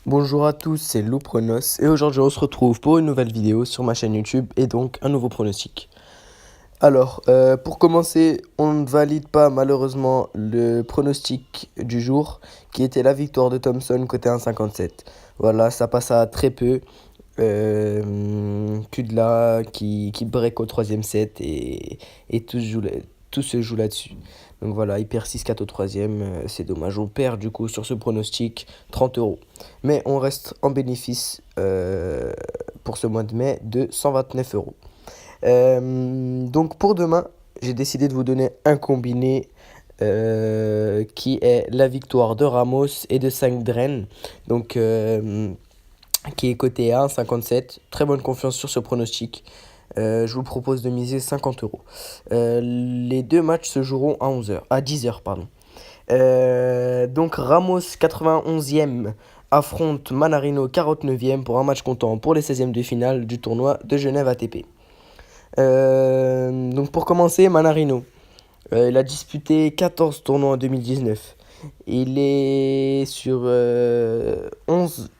Bonjour à tous, c'est Lou Pronos et aujourd'hui on se retrouve pour une nouvelle vidéo sur ma chaîne YouTube et donc un nouveau pronostic. Alors, pour commencer, on ne valide pas malheureusement le pronostic du jour qui était la victoire de Thompson côté 1,57. Voilà, ça passe à très peu. Kudla qui break au troisième set et tout se joue là-dessus. Donc voilà, il perd 6-4 au troisième, c'est dommage. On perd du coup sur ce pronostic 30 euros. Mais on reste en bénéfice pour ce mois de mai de 129 euros. Donc pour demain, j'ai décidé de vous donner un combiné qui est la victoire de Ramos et de Sangdren. Donc qui est coté à 1,57. Très bonne confiance sur ce pronostic. Je vous propose de miser 50 euros. Les deux matchs se joueront à 11 h, à 10 h, pardon. Donc Ramos 91e affronte Manarino 49e pour un match comptant pour les 16e de finale du tournoi de Genève ATP. Donc pour commencer, Manarino. Il a disputé 14 tournois en 2019. Il est sur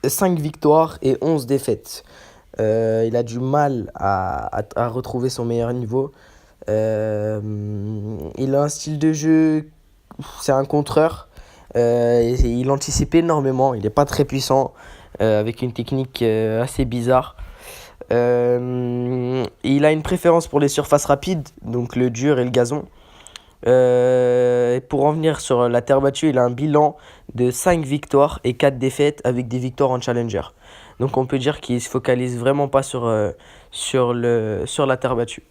5 victoires et 11 défaites. Il a du mal à retrouver son meilleur niveau. Il a un style de jeu, c'est un contreur. Il anticipe énormément, il n'est pas très puissant, avec une technique assez bizarre. Il a une préférence pour les surfaces rapides, donc le dur et le gazon. Et pour en venir sur la terre battue, il a un bilan de 5 victoires et 4 défaites avec des victoires en challenger. Donc on peut dire qu'il ne se focalise vraiment pas sur la terre battue.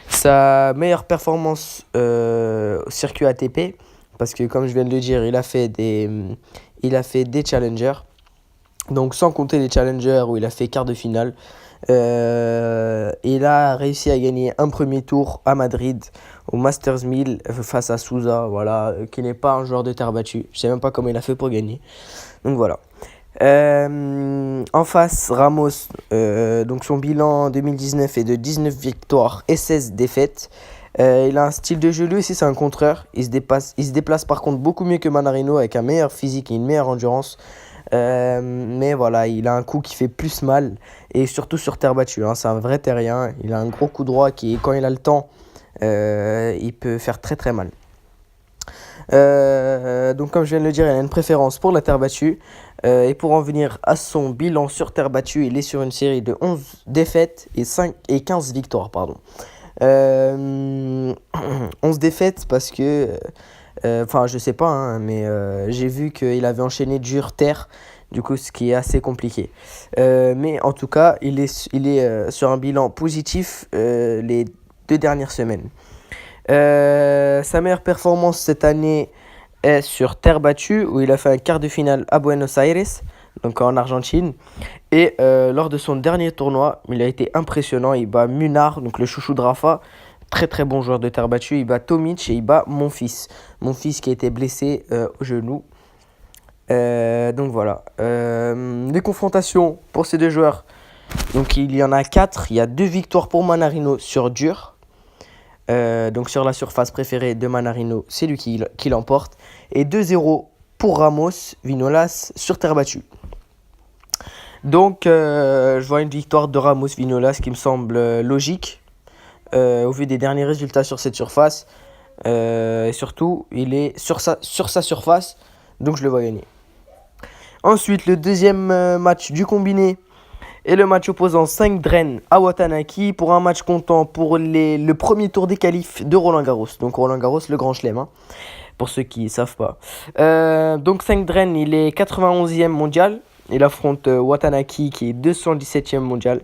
Sa meilleure performance au circuit ATP, parce que comme je viens de le dire, il a fait des challengers. Donc sans compter les challengers où il a fait quart de finale. Il a réussi à gagner un premier tour à Madrid au Masters 1000 face à Souza, voilà, qui n'est pas un joueur de terre battue. Je sais même pas comment il a fait pour gagner. Donc voilà. En face, Ramos, donc son bilan en 2019 est de 19 victoires et 16 défaites. Il a un style de jeu, lui aussi c'est un contreur. Il se déplace par contre beaucoup mieux que Manarino avec un meilleur physique et une meilleure endurance. Mais voilà, il a un coup qui fait plus mal et surtout sur terre battue, hein, c'est un vrai terrien. Il a un gros coup droit qui, quand il a le temps, il peut faire très très mal. Donc comme je viens de le dire, il a une préférence pour la terre battue. Et pour en venir à son bilan sur terre battue, il est sur une série de 11 défaites et 15 victoires. Pardon. 11 défaites parce que, enfin je sais pas, hein, mais j'ai vu qu'il avait enchaîné dur terre, du coup ce qui est assez compliqué. Mais en tout cas, il est sur un bilan positif les 2 dernières semaines. Sa meilleure performance cette année est sur terre battue où il a fait un quart de finale à Buenos Aires, donc en Argentine. Et lors de son dernier tournoi, il a été impressionnant. Il bat Munar, donc le chouchou de Rafa, très très bon joueur de terre battue. Il bat Tomic et il bat Monfils. Monfils qui a été blessé au genou. Donc voilà. Les confrontations pour ces deux joueurs. Donc il y en a 4. Il y a 2 victoires pour Manarino sur dur. Donc sur la surface préférée de Manarino, c'est lui qui l'emporte. Et 2-0 pour Ramos Vinolas sur terre battue. Donc je vois une victoire de Ramos Vinolas qui me semble logique au vu des derniers résultats sur cette surface. Et surtout, il est sur sa surface, donc je le vois gagner. Ensuite, le deuxième match du combiné et le match opposant 5 Dren à Watanaki pour un match comptant pour le premier tour des qualifs de Roland Garros. Donc Roland Garros, le grand chelem, hein, pour ceux qui ne savent pas. Donc 5 Dren, il est 91e mondial. Il affronte Watanaki qui est 217e mondial.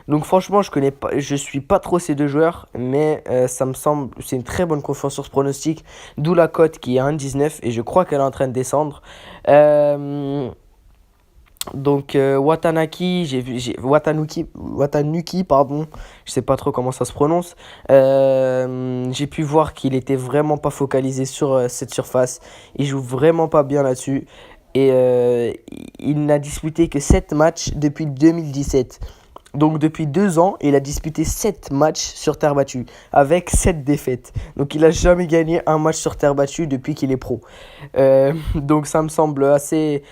Donc franchement, je suis pas trop ces deux joueurs, mais ça me semble, c'est une très bonne confiance sur ce pronostic. D'où la cote qui est à 1,19 et je crois qu'elle est en train de descendre. Donc Watanuki, pardon, je sais pas trop comment ça se prononce. J'ai pu voir qu'il était vraiment pas focalisé sur cette surface. Il joue vraiment pas bien là-dessus. Et il n'a disputé que 7 matchs depuis 2017. Donc depuis 2 ans, il a disputé 7 matchs sur terre battue, avec 7 défaites. Donc il a jamais gagné un match sur terre battue depuis qu'il est pro. Donc ça me semble assez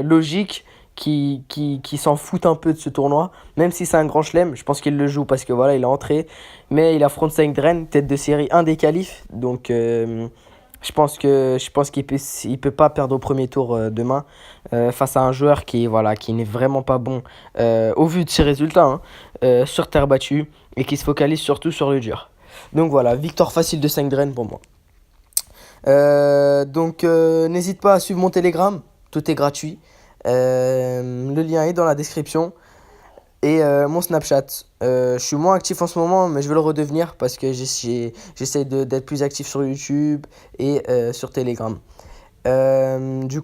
logique qu'il s'en fout un peu de ce tournoi. Même si c'est un grand chelem, je pense qu'il le joue parce que voilà, il est entré. Mais il affronte Saint-Dren, tête de série, un des qualifs. Donc je pense qu'il peut pas perdre au premier tour demain face à un joueur qui n'est vraiment pas bon au vu de ses résultats, hein, sur terre battue et qui se focalise surtout sur le dur. Donc voilà, victoire facile de 5 drains pour moi. N'hésite pas à suivre mon Telegram, tout est gratuit. Le lien est dans la description. Et mon Snapchat, je suis moins actif en ce moment, mais je vais le redevenir parce que j'essaie d'être plus actif sur YouTube et sur Telegram. Du